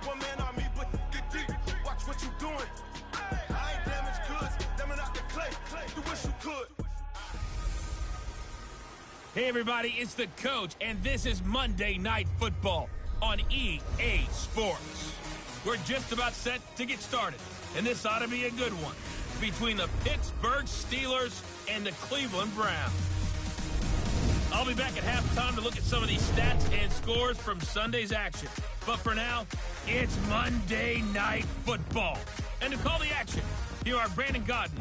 One man on me, but get deep. Watch what you doing. I ain't damaged goods. Damn out the clay. You wish you could. Hey, everybody, it's the coach, and this is Monday Night Football on EA Sports. We're just about set to get started, and this ought to be a good one between the Pittsburgh Steelers and the Cleveland Browns. I'll be back at halftime to look at some of these stats and scores from Sunday's action. But for now, it's Monday Night Football. And to call the action, here are Brandon Godden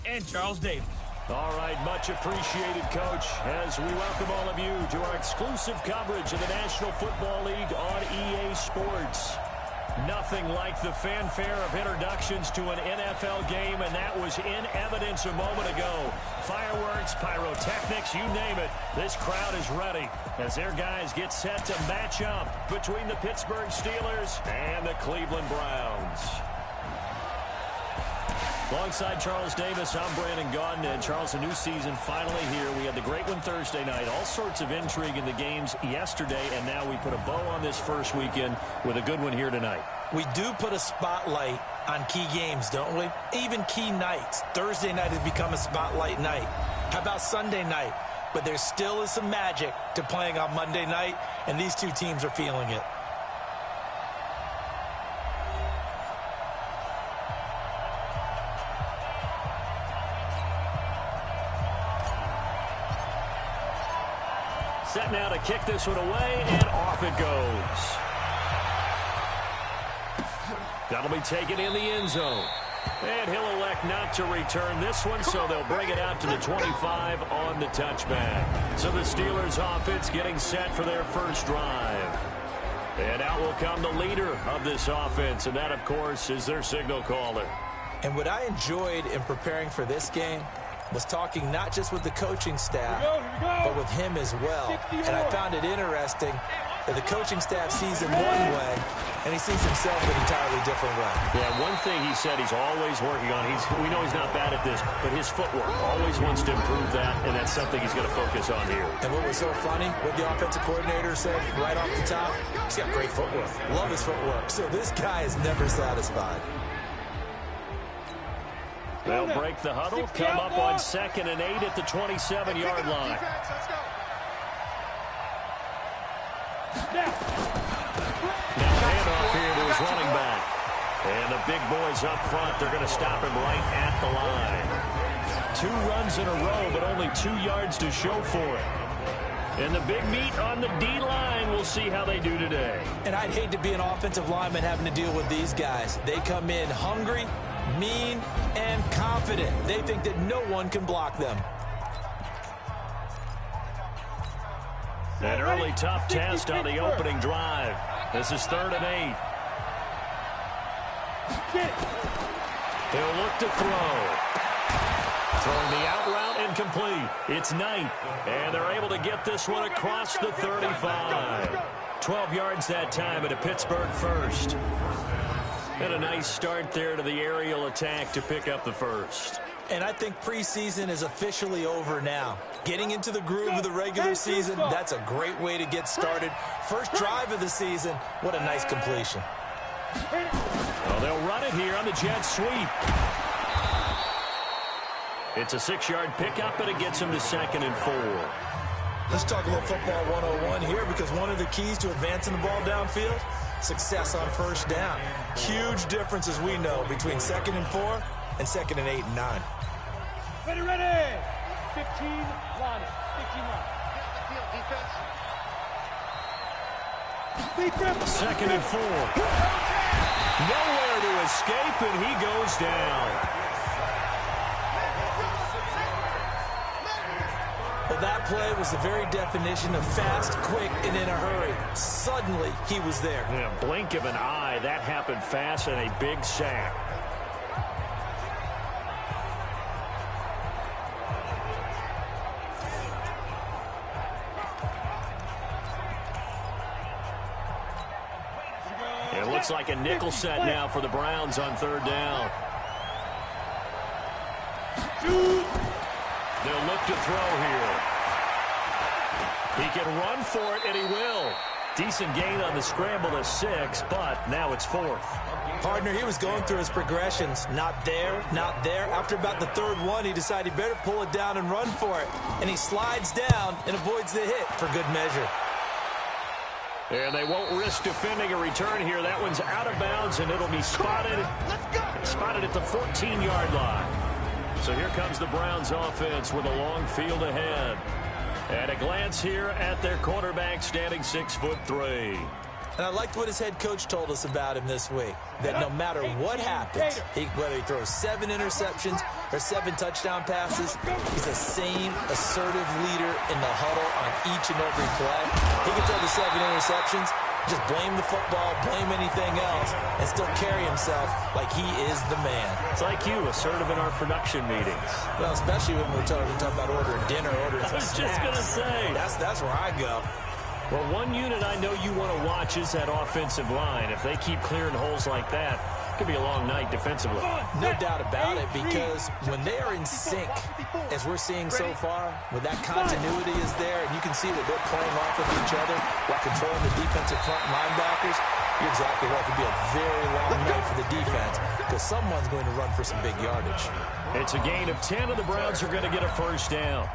and Charles Davis. All right, much appreciated, Coach, as we welcome all of you to our exclusive coverage of the National Football League on EA Sports. Nothing like the fanfare of introductions to an NFL game, and that was in evidence a moment ago. Fireworks, pyrotechnics, you name it. This crowd is ready as their guys get set to match up between the Pittsburgh Steelers and the Cleveland Browns. Alongside Charles Davis, I'm Brandon Godden. And Charles, a new season finally here. We had the great one Thursday night. All sorts of intrigue in the games yesterday, and now we put a bow on this first weekend with a good one here tonight. We do put a spotlight on key games, don't we? Even key nights. Thursday night has become a spotlight night. How about Sunday night? But there still is some magic to playing on Monday night, and these two teams are feeling it. Set now to kick this one away, and off it goes. That'll be taken in the end zone. And he'll elect not to return this one, so they'll bring it out to the 25 on the touchback. So the Steelers offense getting set for their first drive. And out will come the leader of this offense, and that, of course, is their signal caller. And what I enjoyed in preparing for this game was talking not just with the coaching staff, but with him as well. And I found it interesting that the coaching staff sees him one way, and he sees himself an entirely different way. Yeah, one thing he said he's always working on, we know he's not bad at this, but his footwork, always wants to improve that, and that's something he's going to focus on here. And what was so funny, what the offensive coordinator said right off the top, he's got great footwork. Love his footwork. So this guy is never satisfied. They'll break the huddle, come up on 2nd and 8 at the 27-yard line. Now handoff here to his running back. And the big boys up front, they're going to stop him right at the line. 2 runs in a row, but only 2 yards to show for it. And the big meat on the D-line, we'll see how they do today. And I'd hate to be an offensive lineman having to deal with these guys. They come in hungry, mean, and confident. They think that no one can block them. An early tough test on the opening drive. This is 3rd and 8. He'll look to throw. Throwing the out route incomplete. It's Knight. And they're able to get this one across the 35. 12 yards that time at a Pittsburgh first. And a nice start there to the aerial attack to pick up the first. And I think preseason is officially over now. Getting into the groove of the regular season, that's a great way to get started. First drive of the season, what a nice completion. Well, they'll run it here on the jet sweep. It's a 6-yard pickup, and it gets them to 2nd and 4. Let's talk a little football 101 here, because one of the keys to advancing the ball downfield, success on first down. Huge difference, as we know, between 2nd and 4 and 2nd and 8 and 9. Ready. 15 line. 15 line. Defense. 2nd and 4. Nowhere to escape, and he goes down. Well, that play was the very definition of fast, quick, and in a hurry. Suddenly, he was there. In a blink of an eye, that happened fast, and a big sack. It looks like a nickel set now for the Browns on 3rd down. They'll look to throw here. He can run for it, and he will. Decent gain on the scramble of 6, but now it's 4th. Partner, he was going through his progressions. Not there, not there. After about the 3rd one, he decided he better pull it down and run for it. And he slides down and avoids the hit for good measure. And they won't risk defending a return here. That one's out of bounds, and it'll be spotted. Spotted at the 14-yard line. So here comes the Browns offense with a long field ahead. At a glance here at their quarterback, standing 6'3". And I liked what his head coach told us about him this week, that no matter what happens, whether he throws 7 interceptions or 7 touchdown passes, he's the same assertive leader in the huddle on each and every play. He can throw the 7 interceptions, just blame the football, blame anything else, and still carry himself like he is the man. It's like you, assertive in our production meetings. Well, especially when we're talking about ordering dinner, ordering some snacks. I was just going to say. That's where I go. Well, one unit I know you want to watch is that offensive line. If they keep clearing holes like that, it could be a long night defensively. No doubt about it, because when they are in sync, as we're seeing so far, when that continuity is there, and you can see that they're playing off of each other while controlling the defensive front linebackers, you're exactly right. It could be a very long night for the defense, because someone's going to run for some big yardage. It's a gain of 10, and the Browns are going to get a 1st down.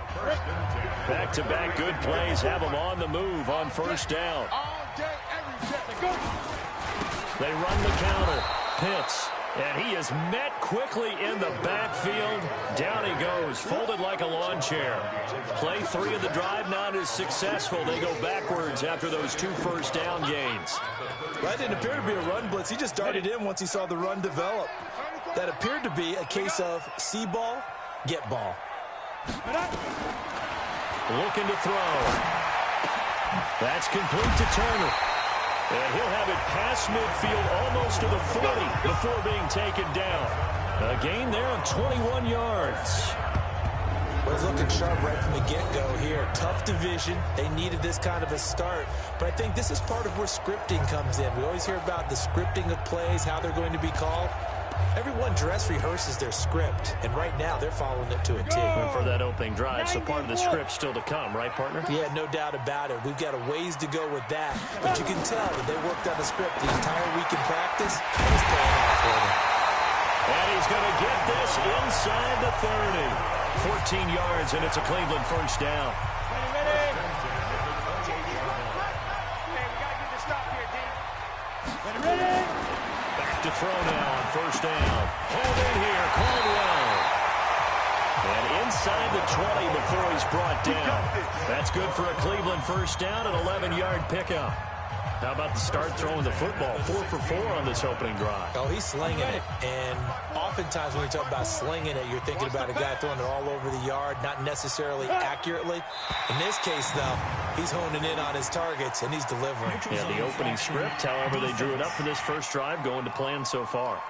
Back-to-back good plays have them on the move on 1st down. They run the counter. Pitts, and he is met quickly in the backfield. Down he goes, folded like a lawn chair. Play 3 of the drive not as successful. They go backwards after those 2 1st down gains. That didn't appear to be a run blitz. He just darted in once he saw the run develop. That appeared to be a case of see ball, get ball. Looking to throw. That's complete to Turner. And he'll have it past midfield almost to the 40 before being taken down. A gain there of 21 yards. Well, it's looking sharp right from the get-go here. Tough division. They needed this kind of a start. But I think this is part of where scripting comes in. We always hear about the scripting of plays, how they're going to be called. Everyone dress rehearses their script, and right now they're following it to a T. And for that opening drive, so part of the script still to come, right, partner? Yeah, no doubt about it. We've got a ways to go with that, but you can tell that they worked on the script the entire week in practice, and it's paying off for them. And he's going to get this inside the 30. 14 yards, and it's a Cleveland 1st down. To throw now on 1st down. Hold in here, Caldwell. And inside the 20 before he's brought down. That's good for a Cleveland 1st down, an 11-yard pickup. How about the start throwing the football? 4 for 4 on this opening drive. Oh, he's slinging it. And oftentimes when we talk about slinging it, you're thinking about a guy throwing it all over the yard, not necessarily accurately. In this case, though, he's honing in on his targets, and he's delivering. Yeah, the opening script, however, they drew it up for this first drive, going to plan so far.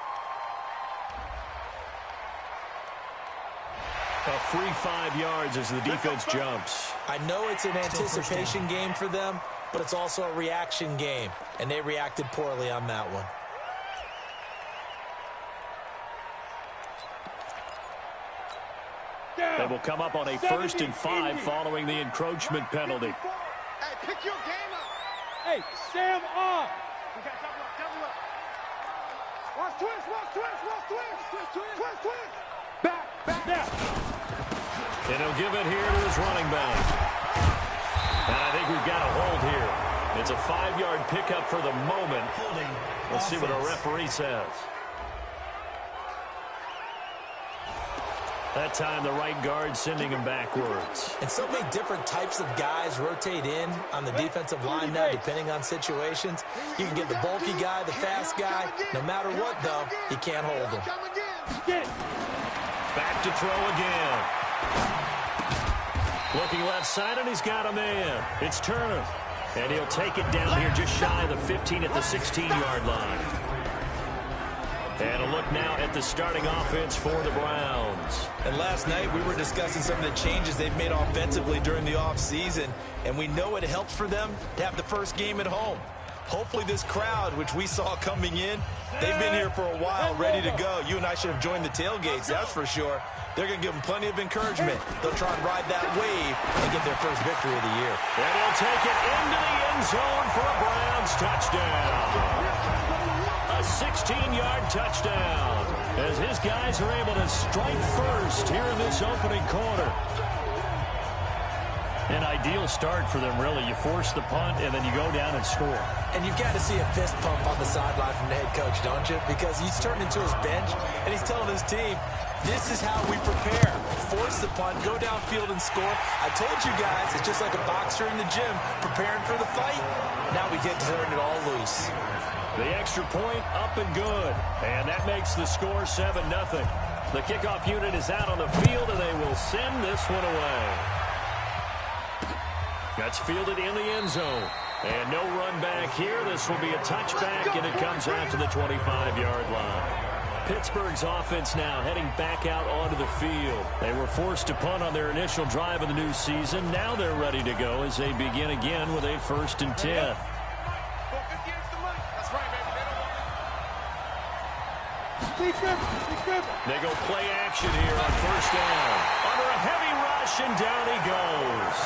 A free 5 yards as the defense jumps. I know it's an anticipation game for them, but it's also a reaction game, and they reacted poorly on that one. They will come up on a 1st and 5 following the encroachment penalty. Hey, pick your game up. Hey, Sam off. We got double up. Watch twist. Back down. And he'll give it here to his running back. And I think we've got a hold here. It's a 5-yard pickup for the moment. Let's see what our referee says. That time the right guard sending him backwards. And so many different types of guys rotate in on the defensive line now, depending on situations. You can get the bulky guy, the fast guy. No matter what, though, you can't hold him. Back to throw again. Looking left side, and he's got a man. It's Turner. And he'll take it down here just shy of the 15 at the 16-yard line. And a look now at the starting offense for the Browns. And last night we were discussing some of the changes they've made offensively during the offseason, and we know it helps for them to have the first game at home. hopefully this crowd, which we saw coming in, they've been here for a while, ready to go. You and I should have joined the tailgates, that's for sure. They're going to give them plenty of encouragement. They'll try and ride that wave and get their first victory of the year. And he'll take it into the end zone for a Browns touchdown. A 16-yard touchdown as his guys are able to strike first here in this opening quarter. An ideal start for them, really. You force the punt, and then you go down and score. And you've got to see a fist pump on the sideline from the head coach, don't you? Because he's turned into his bench, and he's telling his team, this is how we prepare. Force the punt, go downfield and score. I told you guys, it's just like a boxer in the gym preparing for the fight. Now we get to turn it all loose. The extra point up and good. And that makes the score 7-0. The kickoff unit is out on the field, and they will send this one away. That's fielded in the end zone. And no run back here. This will be a touchback, and it comes out to the 25-yard line. Pittsburgh's offense now heading back out onto the field. They were forced to punt on their initial drive of the new season. Now they're ready to go as they begin again with a 1st and 10. They go play action here on 1st down. Under a heavy rush, and down he goes.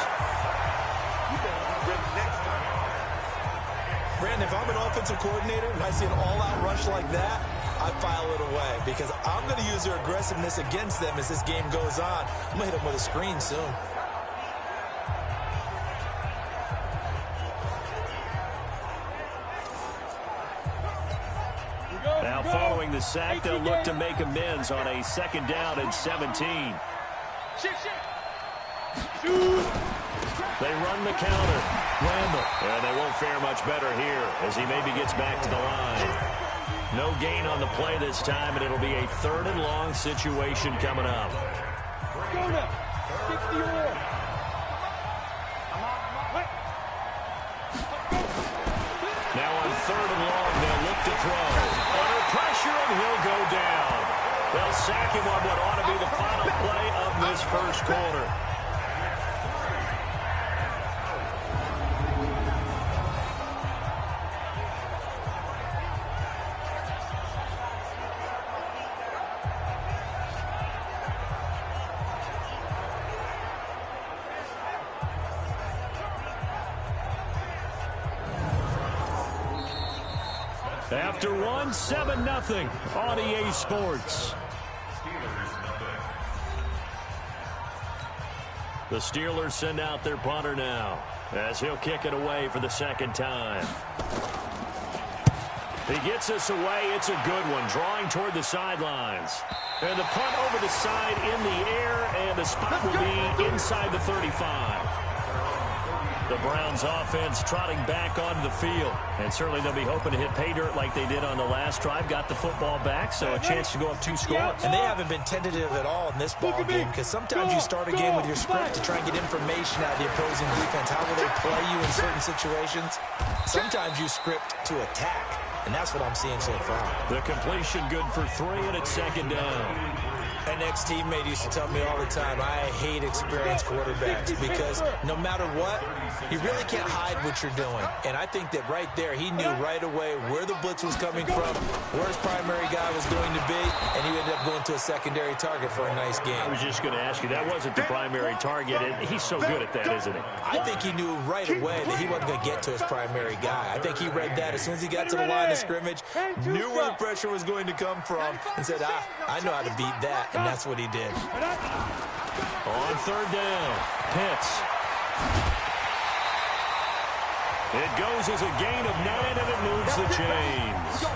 Brandon, if I'm an offensive coordinator and I see an all-out rush like that, I file it away because I'm going to use their aggressiveness against them as this game goes on. I'm going to hit them with a screen soon. Now following the sack, they'll look to make amends on a 2nd down and 17. They run the counter. Randall. And they won't fare much better here as he maybe gets back to the line. No gain on the play this time, and it'll be a 3rd and long situation coming up. Now on 3rd and long, they'll look to throw. Under pressure, and he'll go down. They'll sack him on what ought to be the final play of this 1st quarter. After one, 7-0 on EA Sports. The Steelers send out their punter now as he'll kick it away for the 2nd time. He gets us away. It's a good one, drawing toward the sidelines. And the punt over the side in the air, and the spot will be inside the 35. The Browns offense trotting back onto the field. And certainly they'll be hoping to hit pay dirt like they did on the last drive. Got the football back, so a chance to go up 2 scores. And they haven't been tentative at all in this ball game because sometimes you start a game with your script to try and get information out of the opposing defense. How will they play you in certain situations? Sometimes you script to attack, and that's what I'm seeing so far. The completion good for 3, and it's 2nd down. An ex-teammate used to tell me all the time, I hate experienced quarterbacks because no matter what, you really can't hide what you're doing. And I think that right there, he knew right away where the blitz was coming from, where his primary guy was going to be, and he ended up going to a secondary target for a nice game. I was just going to ask you, that wasn't the primary target, and he's so good at that, isn't he? I think he knew right away that he wasn't going to get to his primary guy. I think he read that as soon as he got to the line of scrimmage, knew where the pressure was going to come from, and said, I know how to beat that. And that's what he did. On 3rd down, Pitts. It goes as a gain of 9, and it moves the chains.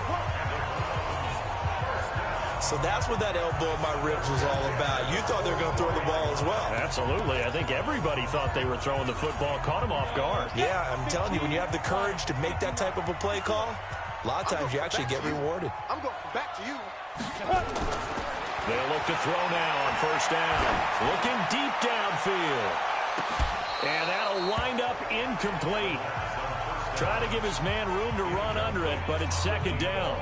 So that's what that elbow in my ribs was all about. You thought they were going to throw the ball as well. Absolutely. I think everybody thought they were throwing the football, caught him off guard. Yeah, I'm telling you, when you have the courage to make that type of a play call, a lot of times you actually get rewarded. I'm going back to you. They'll look to throw now on 1st down. Looking deep downfield. And that'll wind up incomplete. Try to give his man room to run under it, but it's 2nd down.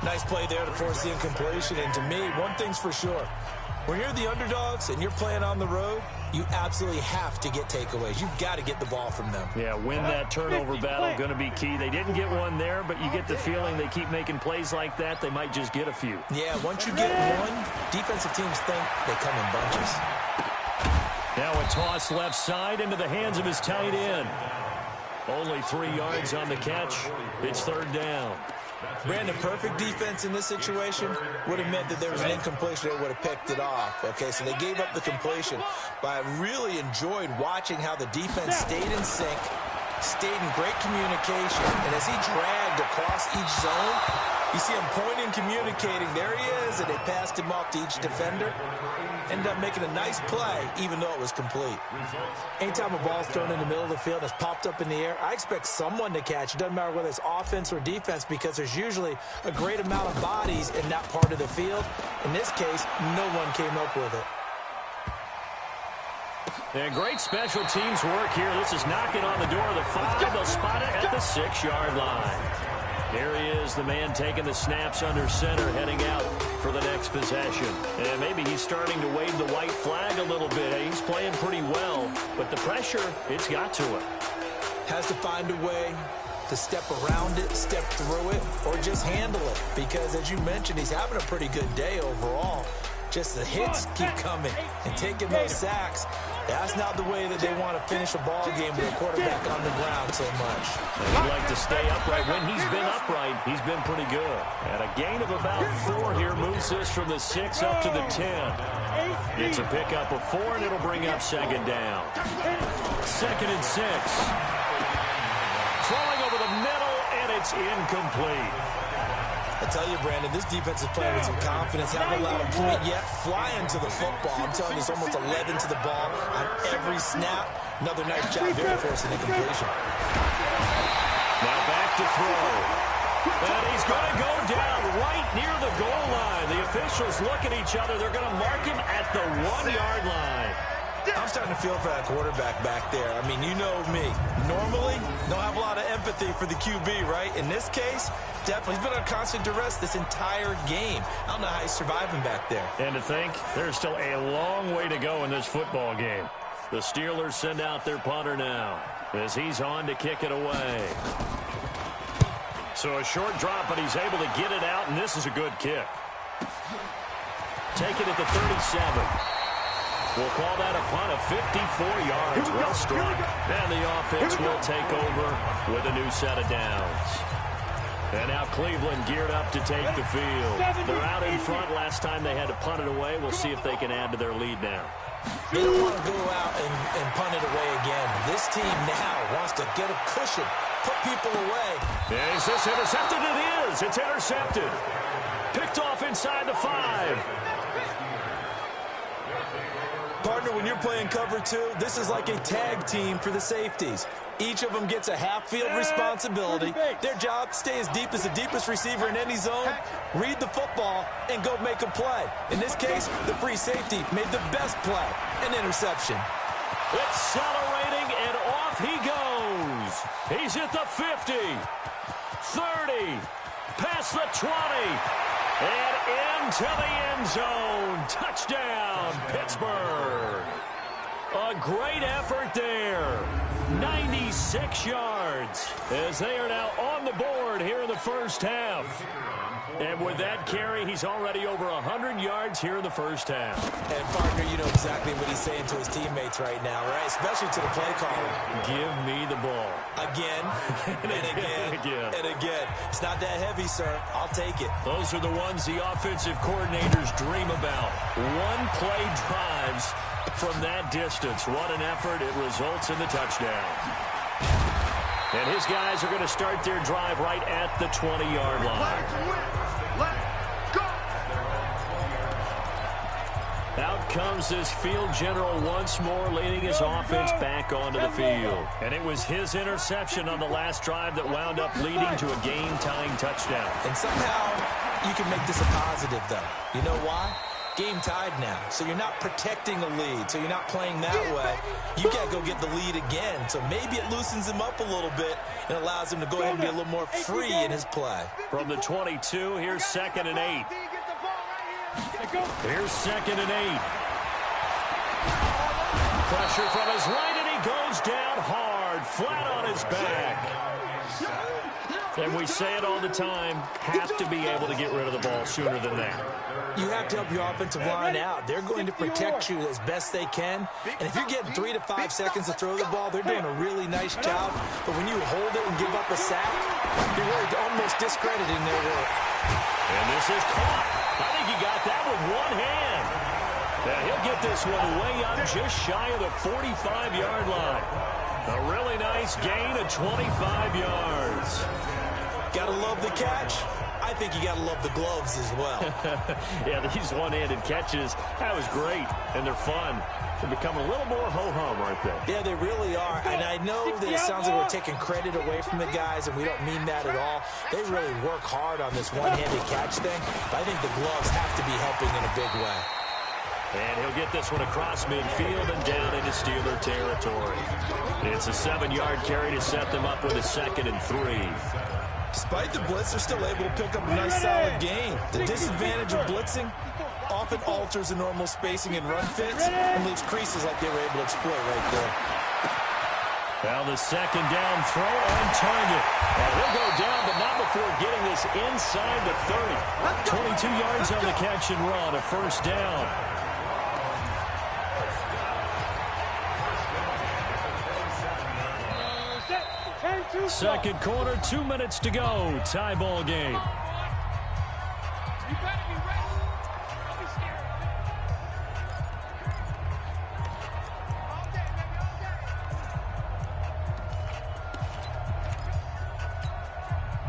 Nice play there to force the incompletion. And to me, one thing's for sure. When you're the underdogs and you're playing on the road, you absolutely have to get takeaways. You've got to get the ball from them. Yeah, win that turnover battle, going to be key. They didn't get one there, but you get the feeling they keep making plays like that, they might just get a few. Yeah, once you get one, defensive teams think they come in bunches. Now a toss left side into the hands of his tight end. Only 3 yards on the catch. It's third down. Brandon, perfect defense in this situation would have meant that there was an incompletion. They would have picked it off. Okay, so they gave up the completion. But I really enjoyed watching how the defense stayed in sync, stayed in great communication. And as he dragged across each zone, you see him pointing, communicating. There he is, and they passed him off to each defender. Ended up making a nice play, even though it was complete. Anytime a ball's thrown in the middle of the field and it's popped up in the air, I expect someone to catch. It doesn't matter whether it's offense or defense, because there's usually a great amount of bodies in that part of the field. In this case, no one came up with it. And great special teams work here. This is knocking on the door of the 5. They'll spot it at the 6-yard line. Here he is, the man taking the snaps under center, heading out for the next possession. And maybe he's starting to wave the white flag a little bit. He's playing pretty well, but the pressure, it's got to him. Has to find a way to step around it, step through it, or just handle it. Because, as you mentioned, he's having a pretty good day overall. Just the hits keep coming and taking those sacks. That's not the way that they want to finish a ball game with a quarterback on the ground so much. He'd like to stay upright. When he's been upright, he's been pretty good. And a gain of about 4 here moves this from the 6 up to the 10. It's a pickup of 4, and it'll bring up second down. 2nd and 6. Falling over the middle, and it's incomplete. I tell you, Brandon, this defense is playing with some confidence. Haven't allowed a point yet. Flying to the football. I'm telling you, it's almost 11 to the ball on every snap. Another nice job there forcing the completion. Now back to throw. And he's going to go down right near the goal line. The officials look at each other. They're going to mark him at the 1-yard line. I'm starting to feel for that quarterback back there. I mean, you know me. Normally, don't have a lot of empathy for the QB, right? In this case, definitely. He's been on constant duress this entire game. I don't know how he's surviving back there. And to think, there's still a long way to go in this football game. The Steelers send out their punter now as he's on to kick it away. So a short drop, but he's able to get it out, and this is a good kick. Take it at the 37. We'll call that a punt of 54 yards. Well struck. And the offense will take over with a new set of downs. And now Cleveland geared up to take the field. They're out in front. Last time they had to punt it away. We'll see if they can add to their lead now. They don't want to go out and punt it away again. This team now wants to get a cushion, put people away. Is this intercepted? It is. It's intercepted. Picked off inside the 5. Partner, when you're playing cover 2, this is like a tag team for the safeties. Each of them gets a half-field responsibility. Their job, stay as deep as the deepest receiver in any zone, read the football, and go make a play. In this case, the free safety made the best play, an interception. Accelerating, and off he goes. He's at the 50, 30, past the 20, and into the end zone. Touchdown, Pittsburgh. A great effort there. 96 yards as they are now on the board here in the first half. And with that carry, he's already over 100 yards here in the first half. And, partner, you know exactly what he's saying to his teammates right now, right? Especially to the play caller. Give me the ball. Again, and again, and again. It's not that heavy, sir. I'll take it. Those are the ones the offensive coordinators dream about. One-play drives from that distance. What an effort. It results in the touchdown. And his guys are going to start their drive right at the 20-yard line. Out comes this field general once more, leading his offense back onto the field. And it was his interception on the last drive that wound up leading to a game-tying touchdown. And somehow you can make this a positive, though. You know why? game tied now. So you're not protecting a lead. So you're not playing that way. You got to go get the lead again. So maybe it loosens him up a little bit and allows him to go ahead and be a little more free in his play. From the 22, here's 2nd and 8. Here's 2nd and 8. Pressure from his right, and he goes down hard, flat on his back. And we say it all the time, have to be able to get rid of the ball sooner than that. You have to help your offensive line out. They're going to protect you as best they can. And if you're getting 3 to 5 seconds to throw the ball, they're doing a really nice job. But when you hold it and give up a sack, you're really almost discrediting their work. And this is caught. I think he got that with one hand. Now he'll get this one way up just shy of the 45-yard line. A really nice gain of 25 yards. Gotta love the catch. I think you gotta love the gloves as well. Yeah, these one-handed catches, that was great, and they're fun. They're becoming a little more ho-hum, aren't they? Yeah, they really are. And I know that it sounds like we're taking credit away from the guys, and we don't mean that at all. They really work hard on this one-handed catch thing. But I think the gloves have to be helping in a big way. And he'll get this one across midfield and down into Steeler territory. It's a 7-yard carry to set them up with a 2nd and 3. Despite the blitz, they're still able to pick up a nice solid gain. The disadvantage of blitzing often alters the normal spacing and run fits and leaves creases like they were able to exploit right there. Well, the 2nd down throw on target. And he'll go down, but not before getting this inside the 30. 22 yards on the catch and run, a 1st down. Second quarter, 2 minutes to go. Tie ball game.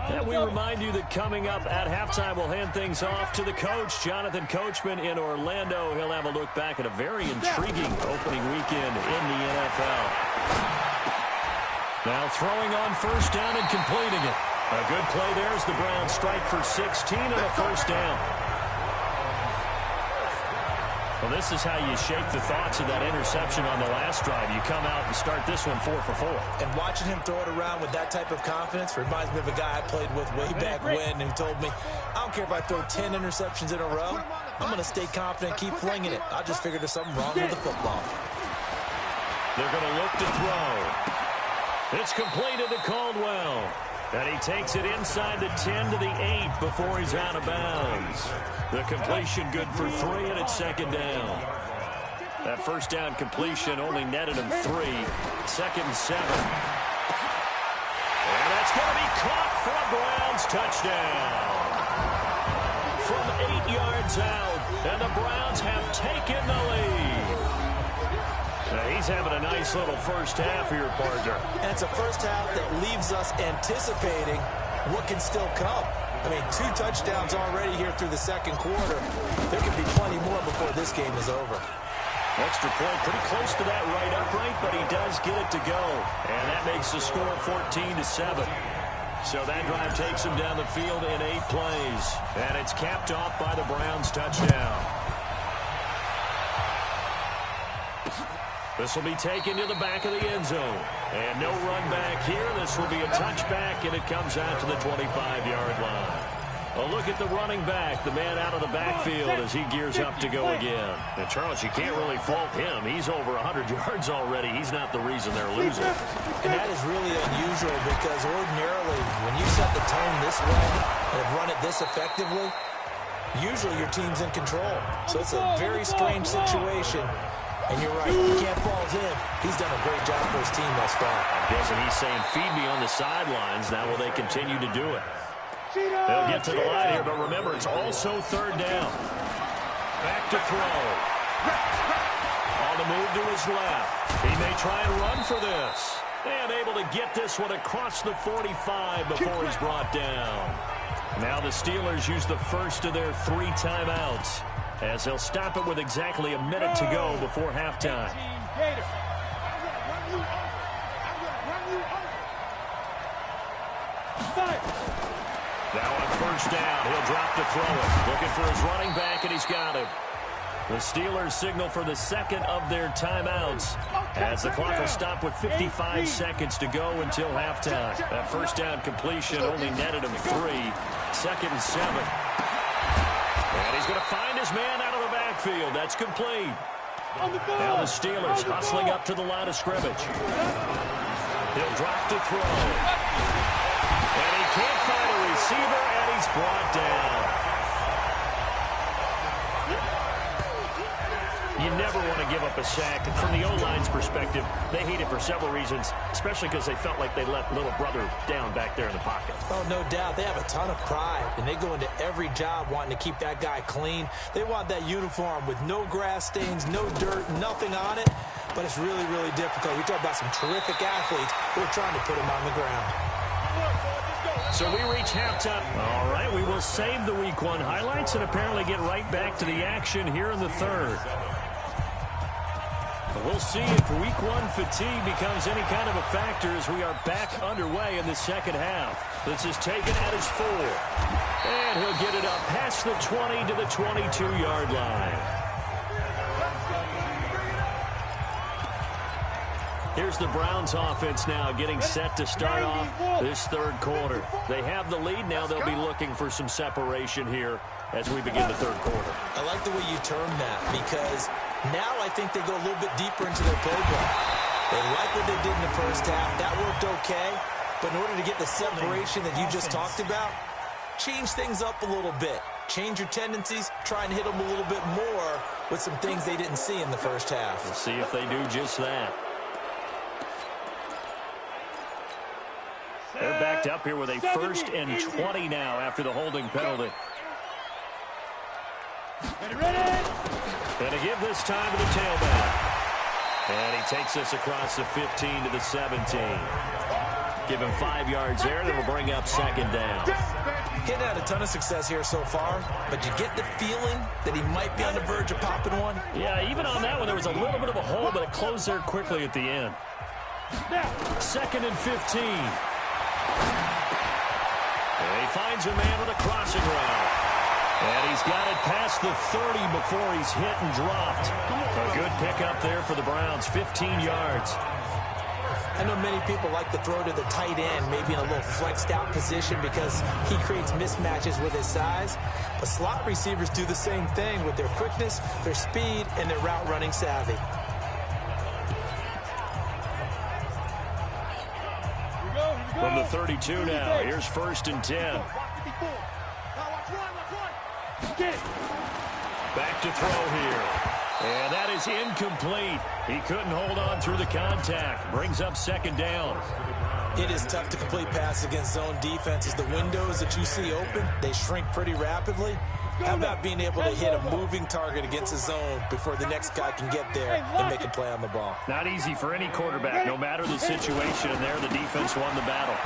And we remind you that coming up at halftime, we'll hand things off to the coach, Jonathan Coachman in Orlando. He'll have a look back at a very intriguing opening weekend in the NFL. Now throwing on 1st down and completing it. A good play there as the Browns strike for 16 and a 1st down. Well, this is how you shake the thoughts of that interception on the last drive. You come out and start this one 4 for 4. And watching him throw it around with that type of confidence reminds me of a guy I played with way back when who told me, I don't care if I throw 10 interceptions in a row. I'm going to stay confident, keep flinging it. I just figured there's something wrong with the football. They're going to look to throw. It's completed to Caldwell. And he takes it inside the 10 to the 8 before he's out of bounds. The completion good for 3, and it's 2nd down. That 1st down completion only netted him 3. 2nd and 7. And that's going to be caught for a Browns touchdown. From 8 yards out, and the Browns have taken the lead. Now he's having a nice little first half here, partner. And it's a first half that leaves us anticipating what can still come. I mean, 2 touchdowns already here through the 2nd quarter. There could be plenty more before this game is over. Extra point pretty close to that right upright, but he does get it to go. And that makes the score 14-7. So that drive takes him down the field in 8 plays. And it's capped off by the Browns touchdown. This will be taken to the back of the end zone. And no run back here. This will be a touchback, and it comes out to the 25-yard line. A look at the running back, the man out of the backfield as he gears up to go again. And, Charles, you can't really fault him. He's over 100 yards already. He's not the reason they're losing. And that is really unusual because ordinarily when you set the tone this way and have run it this effectively, usually your team's in control. So it's a very strange situation. And you're right, you can't fault him. He's done a great job for his team thus far. I'm guessing he's saying, feed me on the sidelines. Now will they continue to do it? They'll get to the line here, but remember, it's also 3rd down. Back to throw. On the move to his left. He may try and run for this. And able to get this one across the 45 before he's brought down. Now the Steelers use the first of their 3 timeouts, as they'll stop it with exactly a minute to go before halftime. Now on 1st down, he'll drop to throw it. Looking for his running back, and he's got him. The Steelers signal for the second of their timeouts as the clock will stop with 55 seconds to go until halftime. That first down completion only netted him 3. 2nd and 7. And he's going to find his man out of the backfield. That's complete. Now the Steelers hustling up to the line of scrimmage. He'll drop to throw. And he can't find a receiver, and he's brought down. You never want to give up a sack. From the O-line's perspective, they hate it for several reasons, especially because they felt like they let little brother down back there in the pocket. Oh, no doubt. They have a ton of pride, and they go into every job wanting to keep that guy clean. They want that uniform with no grass stains, no dirt, nothing on it. But it's really, really difficult. We talk about some terrific athletes who are trying to put him on the ground. So we reach halftime. All right, we will save the Week 1 highlights and apparently get right back to the action here in the third. We'll see if Week 1 fatigue becomes any kind of a factor as we are back underway in the second half. This is taken at his 4. And he'll get it up past the 20 to the 22-yard line. Here's the Browns offense now getting set to start off this third quarter. They have the lead. Now they'll be looking for some separation here as we begin the third quarter. I like the way you term that because now I think they go a little bit deeper into their playbook. They like what they did in the first half. That worked okay. But in order to get the separation that you just talked about, change things up a little bit. Change your tendencies. Try and hit them a little bit more with some things they didn't see in the first half. We'll see if they do just that. They're backed up here with a 1st and 20 now after the holding penalty. And to give this time to the tailback. And he takes us across the 15 to the 17. Give him 5 yards there, and it'll bring up 2nd down. He's had a ton of success here so far, but you get the feeling that he might be on the verge of popping one. Yeah, even on that one, there was a little bit of a hole, but it closed there quickly at the end. 2nd and 15. And he finds a man with a crossing route. And he's got it past the 30 before he's hit and dropped. A good pickup there for the Browns, 15 yards. I know many people like to throw to the tight end, maybe in a little flexed out position because he creates mismatches with his size. But slot receivers do the same thing with their quickness, their speed, and their route running savvy. From the 32 now, here's 1st and 10. Back to throw here. And that is incomplete. He couldn't hold on through the contact. Brings up 2nd down. It is tough to complete passes against zone defenses. The windows that you see open, they shrink pretty rapidly. How about being able to hit a moving target against a zone before the next guy can get there and make a play on the ball? Not easy for any quarterback, no matter the situation. And there, the defense won the battle.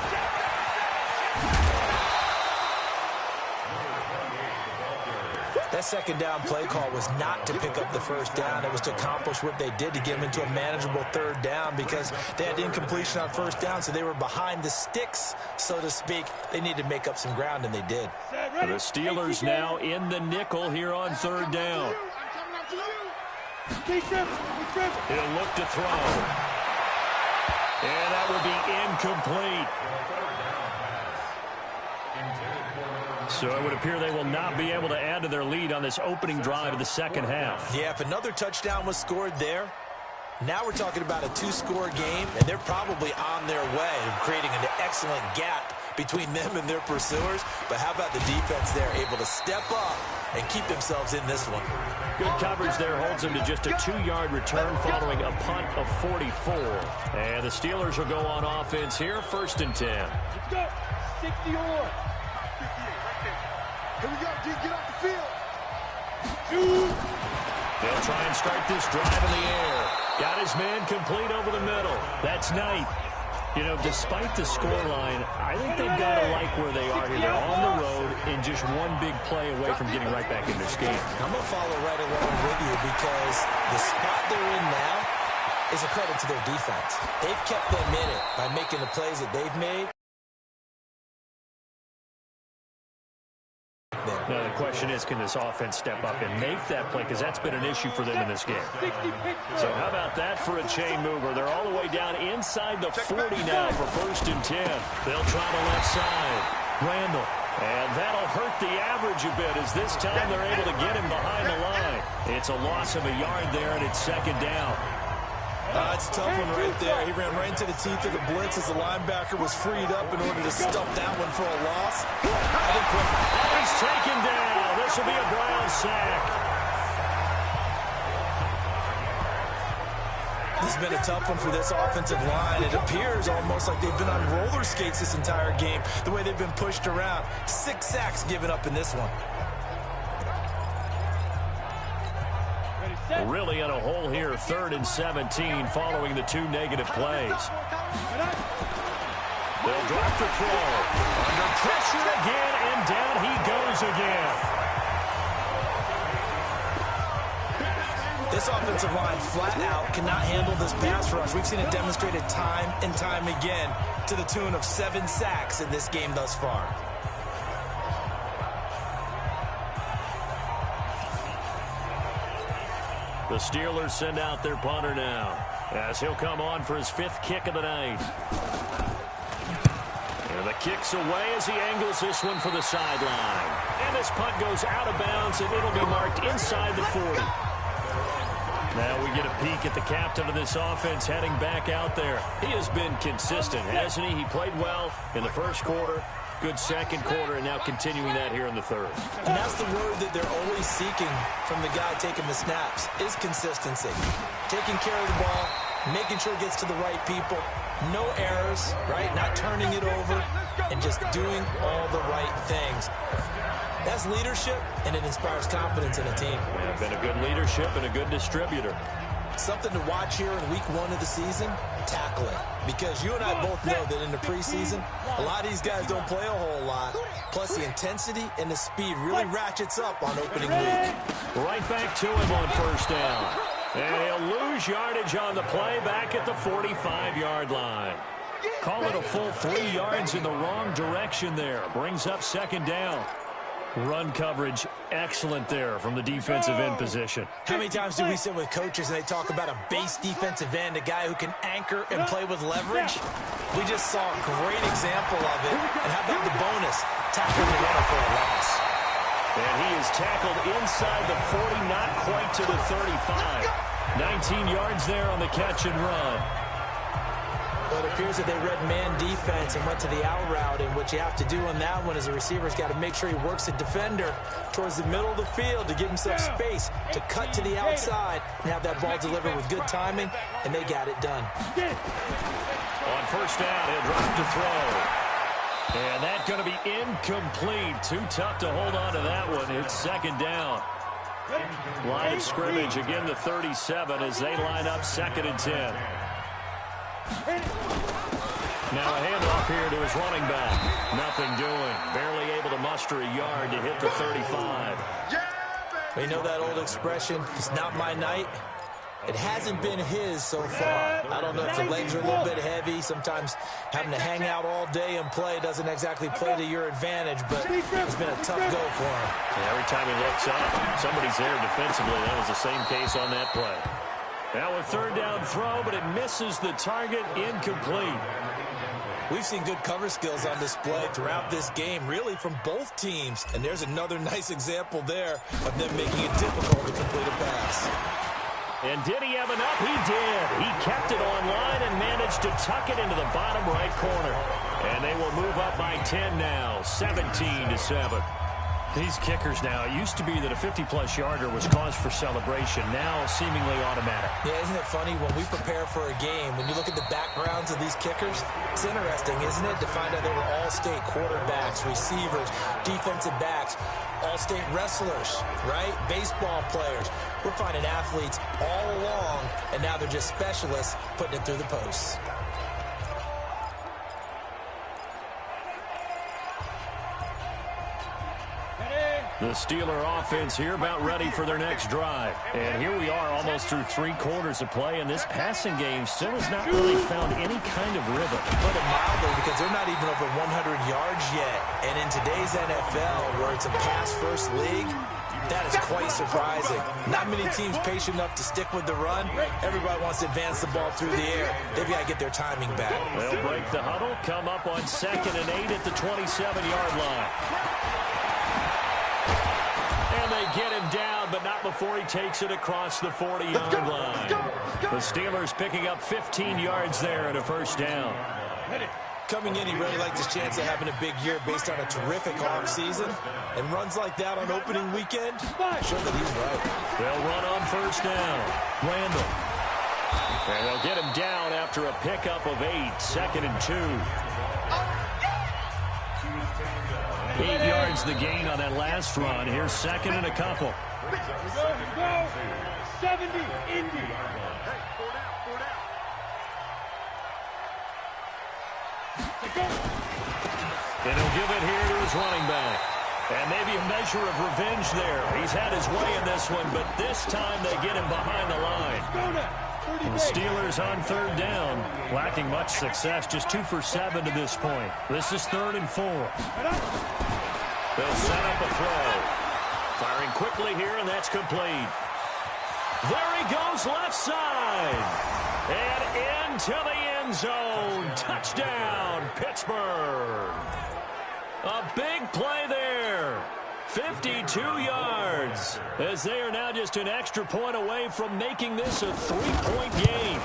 That 2nd down play call was not to pick up the 1st down. It was to accomplish what they did to get them into a manageable 3rd down because they had incompletion on 1st down, so they were behind the sticks, so to speak. They needed to make up some ground, and they did. The Steelers now in the nickel here on 3rd down. He'll look to throw. And that will be incomplete. So it would appear they will not be able to add to their lead on this opening drive of the second half. Yeah, if another touchdown was scored there, now we're talking about a 2-score game, and they're probably on their way of creating an excellent gap between them and their pursuers. But how about the defense there, able to step up and keep themselves in this one? Good coverage there holds them to just a 2-yard return following a punt of 44. And the Steelers will go on offense here, 1st and 10. Let's go. 60-1. Here we go, D, get off the field. They'll try and start this drive in the air. Got his man complete over the middle. That's Knight. You know, despite the scoreline, I think they've got to like where they are here. They're on the road and just one big play away from getting right back in this game. I'm going to follow right along with you because the spot they're in now is a credit to their defense. They've kept them in it by making the plays that they've made. There. Now, the question is, can this offense step up and make that play? Because that's been an issue for them in this game. So how about that for a chain mover? They're all the way down inside the 40 now for 1st and 10. They'll try the left side. Randall. And that'll hurt the average a bit as this time they're able to get him behind the line. It's a loss of a yard there, and it's 2nd down. It's a tough one right there. He ran right into the teeth of the blitz as the linebacker was freed up in order to stuff that one for a loss. He's taken down. This will be a Brown sack. This has been a tough one for this offensive line. It appears almost like they've been on roller skates this entire game, the way they've been pushed around. 6 sacks given up in this one. Really in a hole here, 3rd and 17 following the 2 negative plays. They'll drop the throw. Under pressure again, and down he goes again. This offensive line flat out cannot handle this pass rush. We've seen it demonstrated time and time again to the tune of 7 sacks in this game thus far. The Steelers send out their punter now as he'll come on for his 5th kick of the night. And the kick's away as he angles this one for the sideline. And this punt goes out of bounds, and it'll be marked inside the 40. Now we get a peek at the captain of this offense heading back out there. He has been consistent, hasn't he? He played well in the 1st quarter, good 2nd quarter, and now continuing that here in the 3rd. And that's the word that they're always seeking from the guy taking the snaps, is consistency. Taking care of the ball, making sure it gets to the right people, no errors, right? Not turning it over, and just doing all the right things. That's leadership, and it inspires confidence in a team. Yeah, been a good leadership and a good distributor. Something to watch here in week 1 of the season, tackling. Because you and I both know that in the preseason, a lot of these guys don't play a whole lot. Plus, the intensity and the speed really ratchets up on opening week. Right back to him on 1st down. And he'll lose yardage on the play back at the 45-yard line. Call it a full 3 yards in the wrong direction there. Brings up 2nd down. Run coverage, excellent there from the defensive end position. How many times do we sit with coaches and they talk about a base defensive end, a guy who can anchor and play with leverage? We just saw a great example of it. And how about the bonus? Tackling the runner for a loss. And he is tackled inside the 40, not quite to the 35. 19 yards there on the catch and run. Well, it appears that they read man defense and went to the out route, and what you have to do on that one is the receiver's got to make sure he works the defender towards the middle of the field to give himself space to cut to the outside and have that ball delivered with good timing, and they got it done. On 1st down, he'll drop to throw. And that's going to be incomplete. Too tough to hold on to that one. It's 2nd down. Line of scrimmage, again the 37 as they line up 2nd and 10. Now a handoff here to his running back. Nothing doing. Barely able to muster a yard to hit the 35. We know that old expression, it's not my night. It hasn't been his so far. I don't know if the legs are a little bit heavy. Sometimes having to hang out all day and play doesn't exactly play to your advantage, but it's been a tough go for him. And every time he looks up, somebody's there defensively. That was the same case on that play. Now a 3rd down throw, but it misses the target, incomplete. We've seen good cover skills on display throughout this game, really from both teams. And there's another nice example there of them making it difficult to complete a pass. And did he have enough? He did. He kept it online and managed to tuck it into the bottom right corner. And they will move up by 10 now, 17-7. These kickers now, it used to be that a 50-plus yarder was cause for celebration. Now seemingly automatic. Yeah, isn't it funny when we prepare for a game, when you look at the backgrounds of these kickers, it's interesting, isn't it, to find out they were all-state quarterbacks, receivers, defensive backs, all-state wrestlers, right? Baseball players. We're finding athletes all along, and now they're just specialists putting it through the posts. The Steeler offense here about ready for their next drive. And here we are almost through 3 quarters of play, and this passing game still has not really found any kind of rhythm. Put it mildly, because they're not even over 100 yards yet. And in today's NFL, where it's a pass-first league, that is quite surprising. Not many teams patient enough to stick with the run. Everybody wants to advance the ball through the air. They've got to get their timing back. They'll break the huddle, come up on 2nd and 8 at the 27-yard line. And they get him down, but not before he takes it across the 40-yard line. The Steelers picking up 15 yards there and a first down. Coming in, he really liked his chance of having a big year based on a terrific offseason. And runs like that on opening weekend, show that he's right. They'll run on first down. Randall. And they'll get him down after a pickup of 8, 2nd and 2. 8 yards the gain on that last run. Here's 2nd and a couple. Here we go. 70, Indy. And he'll give it here to his running back. And maybe a measure of revenge there. He's had his way in this one, but this time they get him behind the line. The Steelers on 3rd down, lacking much success, just 2 for 7 to this point. This is 3rd and 4. They'll set up a throw. Firing quickly here, and that's complete. There he goes, left side. And into the end zone. Touchdown, Pittsburgh. A big play there. 52 yards, as they are now just an extra point away from making this a 3-point game.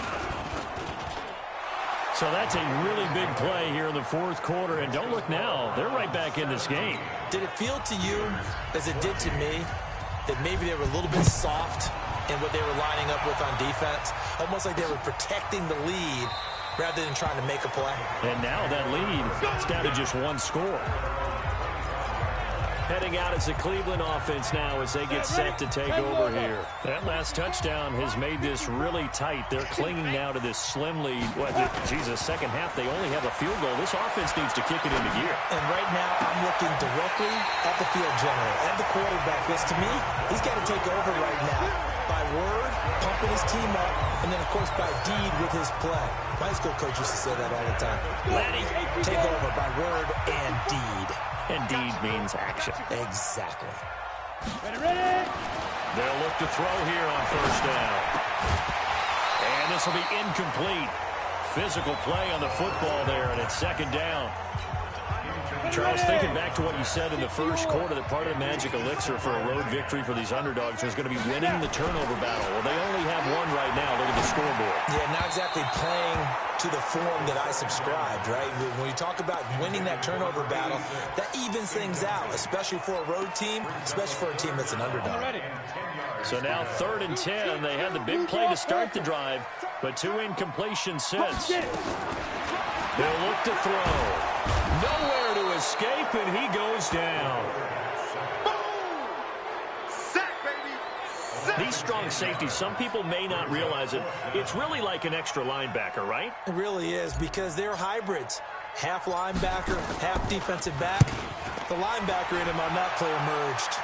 So that's a really big play here in the 4th quarter, and don't look now, they're right back in this game. Did it feel to you, as it did to me, that maybe they were a little bit soft in what they were lining up with on defense? Almost like they were protecting the lead rather than trying to make a play. And now that lead is down to just 1 score. Heading out as the Cleveland offense now as they get set to take over here. That last touchdown has made this really tight. They're clinging now to this slim lead. Jesus, second half, they only have a field goal. This offense needs to kick it into gear. And right now, I'm looking directly at the field general, at the quarterback. Because to me, he's got to take over right now. By word, pumping his team up, and then, of course, by deed with his play. My high school coach used to say that all the time. Letty, take over by word and deed. And deed means action. Exactly. Ready? They'll look to throw here on first down. And this will be incomplete. Physical play on the football there, and it's 2nd down. Charles, thinking back to what you said in the 1st quarter, that part of the magic elixir for a road victory for these underdogs was going to be winning the turnover battle. Well, they only have one right now. Look at the scoreboard. Yeah, not exactly playing to the form that I subscribed, right? When you talk about winning that turnover battle, that evens things out, especially for a road team, especially for a team that's an underdog. So now 3rd and 10. They had the big play to start the drive, but 2 incompletions since. They'll look to throw. Nowhere to escape, and he goes down. Sack, baby. Sack. These strong safeties, some people may not realize it. It's really like an extra linebacker, right? It really is, because they're hybrids. Half linebacker, half defensive back. The linebacker in him on that play emerged.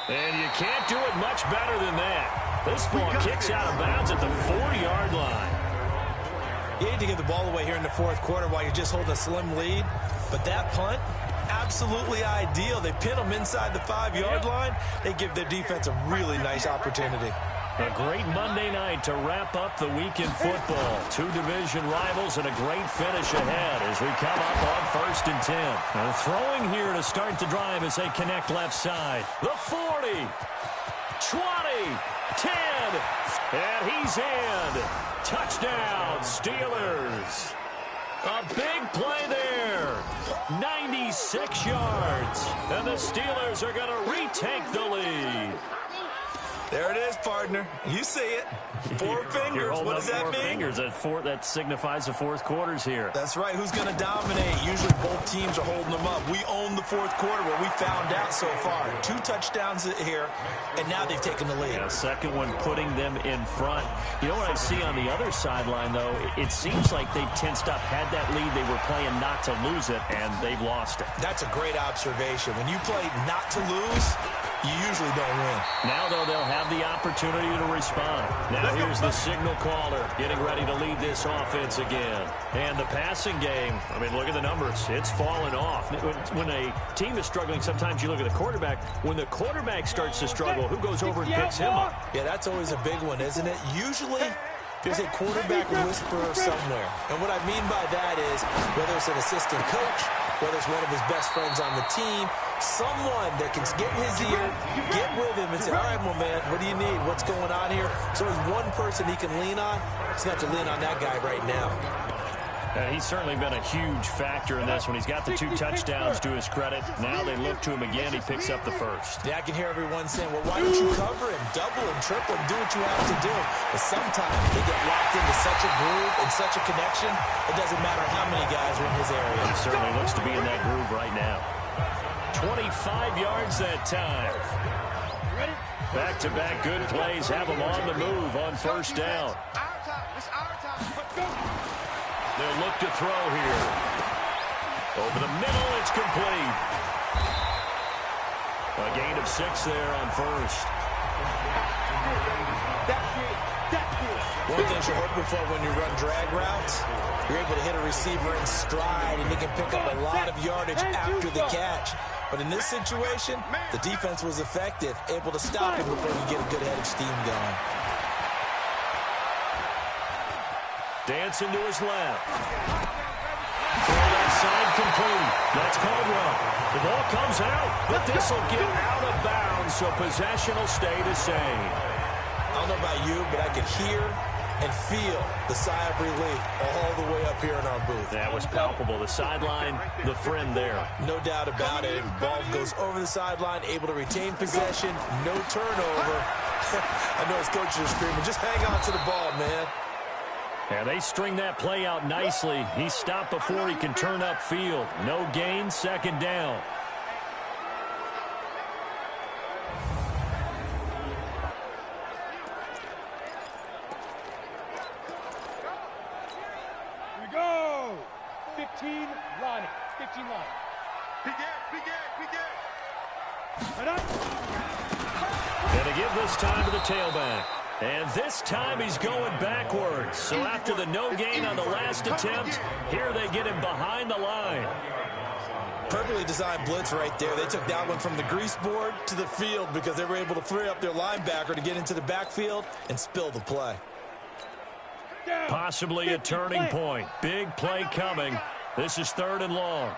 And you can't do it much better than that. This ball kicks out of bounds at the 4-yard line. You need to give the ball away here in the 4th quarter while you're just holding a slim lead. But that punt, absolutely ideal. They pin them inside the 5-yard line. They give their defense a really nice opportunity. A great Monday night to wrap up the week in football. 2 division rivals and a great finish ahead as we come up on 1st and 10. And throwing here to start the drive as they connect left side. The 40, 20, 10, and he's in. Touchdown, Steelers. A big play there. 96 yards. And the Steelers are going to retake the lead. There it is, partner. You see it. Four fingers. What does that mean? Fingers. That signifies the fourth quarter's here. That's right. Who's going to dominate? Usually both teams are holding them up. We own the fourth quarter, what we found out so far. 2 touchdowns here, and now they've taken the lead. Yeah, second one putting them in front. You know what I see on the other sideline, though? It seems like they've tensed up, had that lead. They were playing not to lose it, and they've lost it. That's a great observation. When you play not to lose, you usually don't win. Now, though, they'll have the opportunity to respond. Now here's the signal caller getting ready to lead this offense again. And the passing game, I mean, look at the numbers. It's fallen off. When a team is struggling, sometimes you look at the quarterback. When the quarterback starts to struggle, who goes over and picks him up? Yeah, that's always a big one, isn't it? Usually there's a quarterback whisperer somewhere. And what I mean by that is whether it's an assistant coach, whether it's one of his best friends on the team, someone that can get in his ear, get with him and say, all right, well, man, what do you need? What's going on here? So there's one person he can lean on. He's going to have to lean on that guy right now. He's certainly been a huge factor in this when he's got the 2 touchdowns to his credit. Now they look to him again. He picks up the first. Yeah, I can hear everyone saying, well, why don't you cover him, double him, triple him, do what you have to do. But sometimes they get locked into such a groove and such a connection, it doesn't matter how many guys are in his area. He certainly looks to be in that groove right now. 25 yards that time. Back-to-back good plays have him on the move on first down. They'll look to throw here. Over the middle, it's complete. A gain of 6 there on first. One thing you're hoping for when you run drag routes, you're able to hit a receiver in stride, and he can pick up a lot of yardage after the catch. But in this situation, the defense was effective, able to stop him before he get a good head of steam going. Dancing to his left. Throw that side complete. That's called wrong. The ball comes out, but this will get out of bounds, so possession will stay the same. I don't know about you, but I could hear and feel the sigh of relief all the way up here in our booth. That was palpable. The sideline, the friend there. No doubt about it. Ball goes over the sideline, able to retain possession, no turnover. I know his coaches are screaming, just hang on to the ball, man. And they string that play out nicely. He stopped before he can turn upfield. No gain, second down. Here we go. 15 line. 15 line. And to give this time to the tailback. And this time he's going backwards. So after the no gain on the last attempt, here they get him behind the line. Perfectly designed blitz right there. They took that one from the grease board to the field because they were able to free up their linebacker to get into the backfield and spill the play. Possibly a turning point. Big play coming. This is 3rd and long.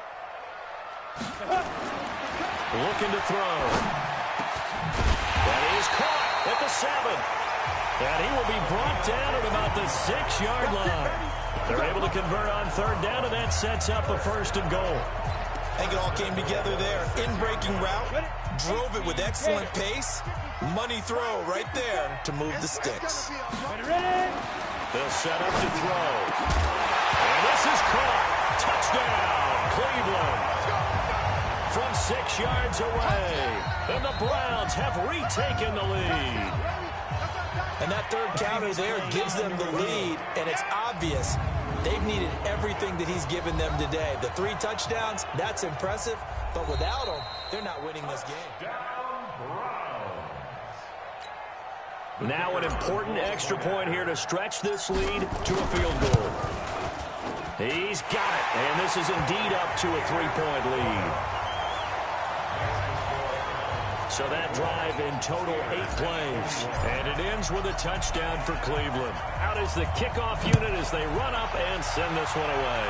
Looking to throw. That is caught at the 7. And he will be brought down at about the 6-yard line. They're able to convert on 3rd down, and that sets up a 1st and goal. I think it all came together there. In-breaking route, drove it with excellent pace. Money throw right there to move the sticks. They'll set up to throw. And this is caught. Touchdown, Cleveland. From 6 yards away. And the Browns have retaken the lead. And that 3rd counter there gives them the lead, and it's obvious they've needed everything that he's given them today. The 3 touchdowns, that's impressive, but without them, they're not winning this game. Now an important extra point here to stretch this lead to a field goal. He's got it, and this is indeed up to a 3-point lead. So that drive in total 8 plays. And it ends with a touchdown for Cleveland. Out is the kickoff unit as they run up and send this one away.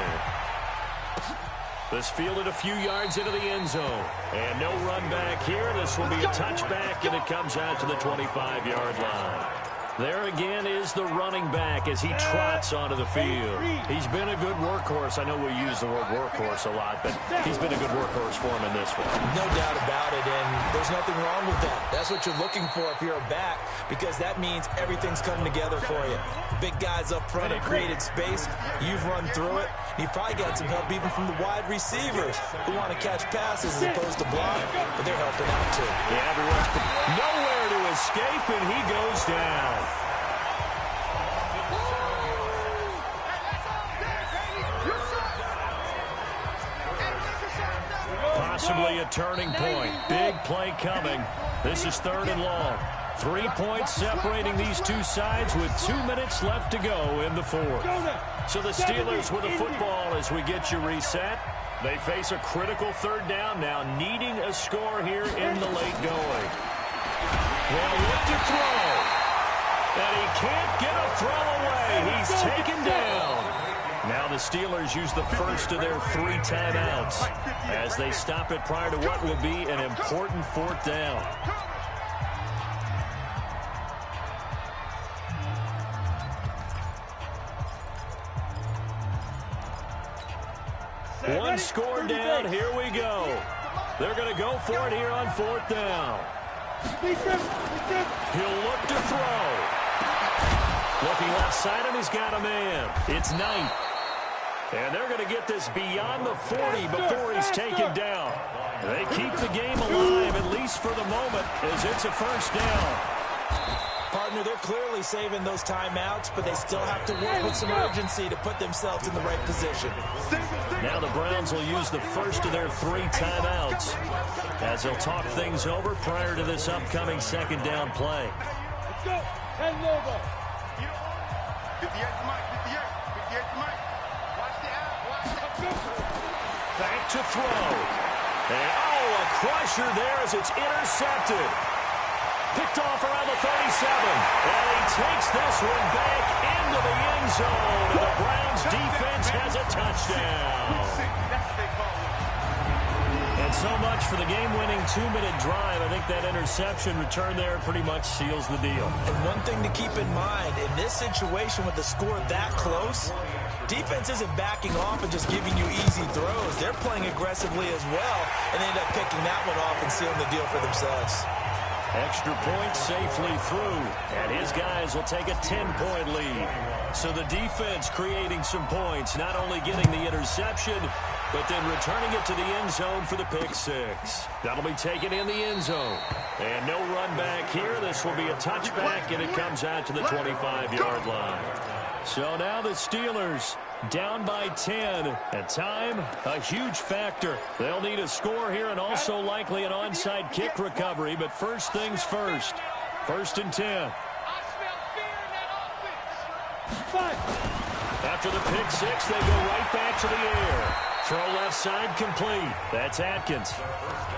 This fielded a few yards into the end zone. And no run back here. This will be a touchback, and it comes out to the 25-yard line. There again is the running back as he trots onto the field. He's been a good workhorse. I know we use the word workhorse a lot, but he's been a good workhorse for him in this one. No doubt about it, and there's nothing wrong with that. That's what you're looking for if you're a back, because that means everything's coming together for you. Big guys up front have created space. You've run through it. You've probably got some help even from the wide receivers who want to catch passes as opposed to block, but they're helping out too. Yeah, everyone's nowhere to escape, and he goes down. Possibly a turning point. Big play coming. This is 3rd and long. 3 points separating these two sides with 2 minutes left to go in the 4th. So the Steelers with a football as we get you reset. They face a critical 3rd down now, needing a score here in the late going. They'll look to throw. And he can't get a throw away. He's taken down. Now the Steelers use the first of their 3 timeouts as they stop it prior to what will be an important 4th down. One score down. Here we go. They're going to go for it here on 4th down. He'll look to throw. Looking left side, and he's got a man. It's Knight. And they're going to get this beyond the 40 before he's taken down. They keep the game alive, at least for the moment, as it's a 1st down. Partner, they're clearly saving those timeouts, but they still have to work with some urgency to put themselves in the right position. Now the Browns will use the first of their 3 timeouts as they'll talk things over prior to this upcoming 2nd down play. Let's go. 10 over. 58 to Mike. 58 to Mike. Watch the out. Watch the Back to throw. And, a crusher there as it's intercepted. Picked off around the 37. And he takes this one back into the end zone. And the Browns defense has a touchdown. And so much for the game-winning 2-minute drive. I think that interception return there pretty much seals the deal. And one thing to keep in mind, in this situation with the score that close, defense isn't backing off and just giving you easy throws. They're playing aggressively as well, and they end up picking that one off and sealing the deal for themselves. Extra point safely through, and his guys will take a 10-point lead. So the defense creating some points, not only getting the interception, but then returning it to the end zone for the pick 6. That'll be taken in the end zone. And no run back here. This will be a touchback, and it comes out to the 25-yard line. So now the Steelers down by 10. At time, a huge factor. They'll need a score here and also likely an onside kick recovery. But first things first. 1st and 10. I smell fear in that offense. After the pick 6, they go right back to the air. Throw left side complete. That's Atkins.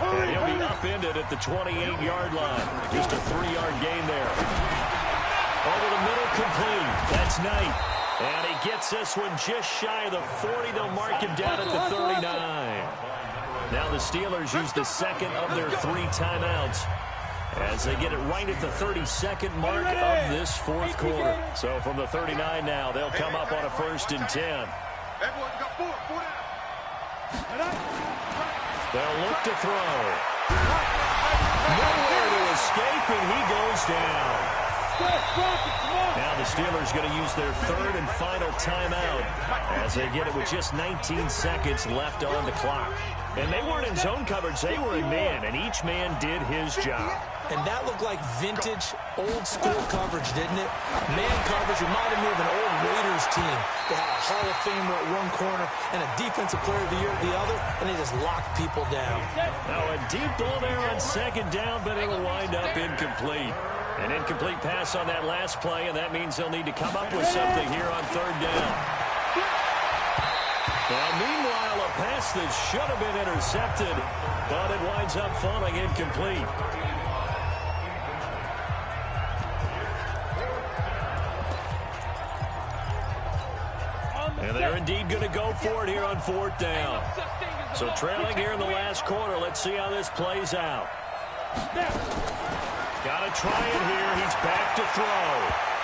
And he'll be upended at the 28-yard line. Just a 3-yard gain there. Over the middle complete. That's Knight. And he gets this one just shy of the 40. They'll mark him down at the 39. Now the Steelers use the second of their 3 timeouts as they get it right at the 32nd mark of this 4th quarter. So from the 39 now, they'll come up on a 1st and 10. Everyone got 4 down. They'll look to throw. Nowhere to escape, and he goes down. Now the Steelers going to use their 3rd and final timeout as they get it with just 19 seconds left on the clock. And they weren't in zone coverage. They were in man, and each man did his job. And that looked like vintage, old-school coverage, didn't it? Man coverage reminded me of an old Raiders team. They had a Hall of Famer at one corner and a Defensive Player of the Year at the other, and they just locked people down. Now a deep ball there on 2nd down, but it'll wind up incomplete. An incomplete pass on that last play, and that means they'll need to come up with something here on 3rd down. Now, meanwhile, a pass that should have been intercepted, but it winds up falling incomplete. And they're indeed going to go for it here on 4th down. So trailing here in the last quarter. Let's see how this plays out. Got to try it here. He's back to throw.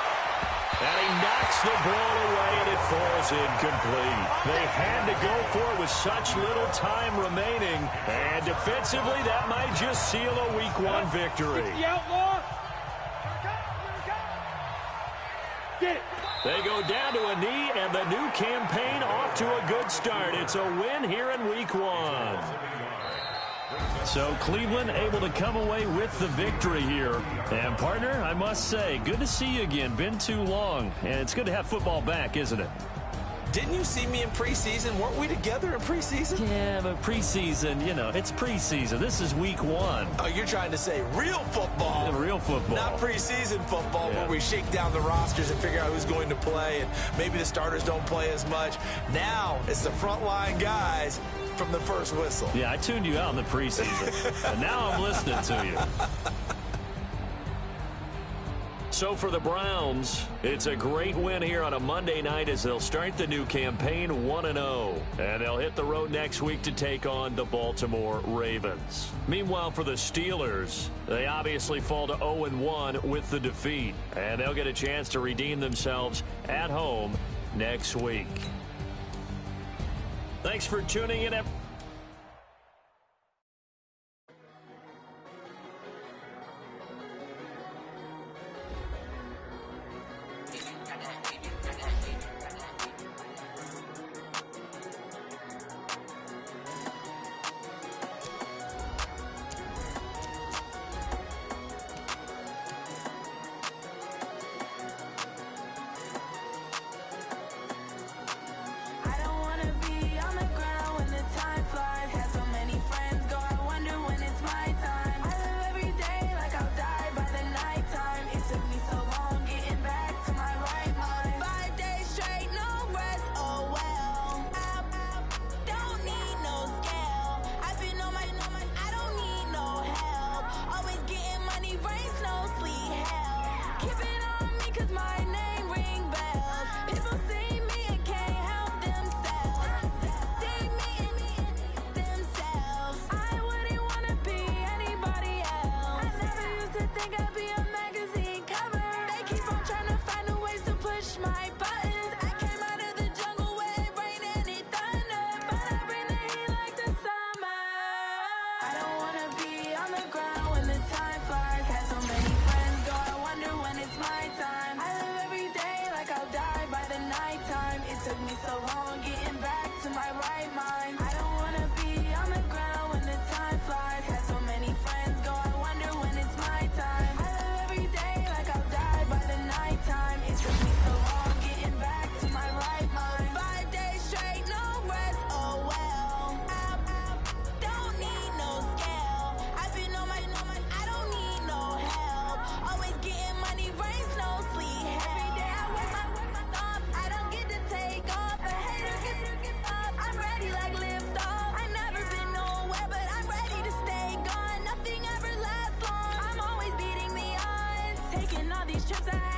And he knocks the ball away, and it falls incomplete. They had to go for it with such little time remaining. And defensively, that might just seal a Week 1 victory. The outlaw. Get it. They go down to a knee, and the new campaign off to a good start. It's a win here in Week 1. So Cleveland able to come away with the victory here. And, partner, I must say, good to see you again. Been too long. And it's good to have football back, isn't it? Didn't you see me in preseason? Weren't we together in preseason? Yeah, but preseason, you know, it's preseason. This is Week 1. Oh, you're trying to say real football. Yeah, real football. Not preseason football, yeah, where we shake down the rosters and figure out who's going to play, and maybe the starters don't play as much. Now it's the frontline guys from the first whistle. Yeah, I tuned you out in the preseason, and now I'm listening to you. So for the Browns, it's a great win here on a Monday night as they'll start the new campaign 1-0. And they'll hit the road next week to take on the Baltimore Ravens. Meanwhile, for the Steelers, they obviously fall to 0-1 with the defeat. And they'll get a chance to redeem themselves at home next week. Thanks for tuning in. Trips I